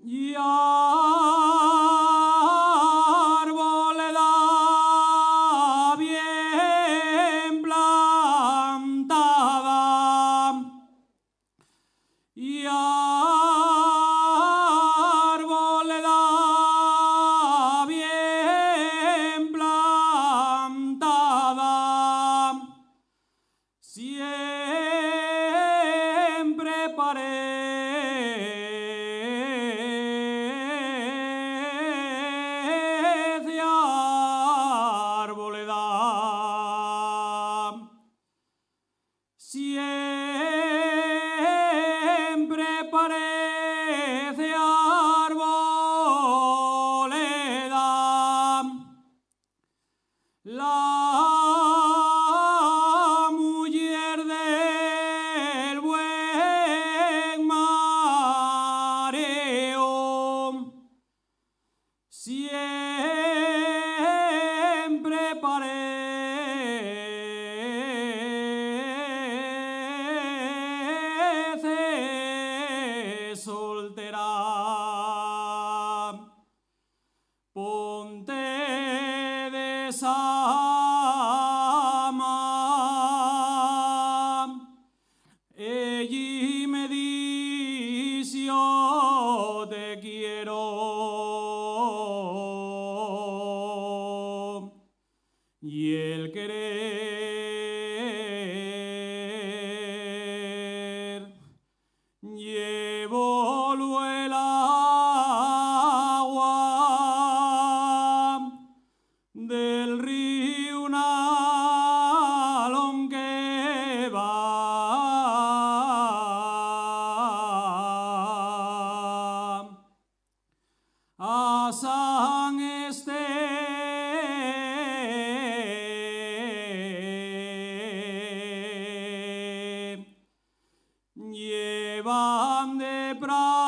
y arboleda bien plantada y arboleda bien plantada siempre parece arboleda. Siempre parece arboleda. La mujer del buen mareo siempre parece soltera. Ponte de sama, ella me dice yo te quiero y el querer llevo el agua del río Nalón que va a San Ester. Llevan de pra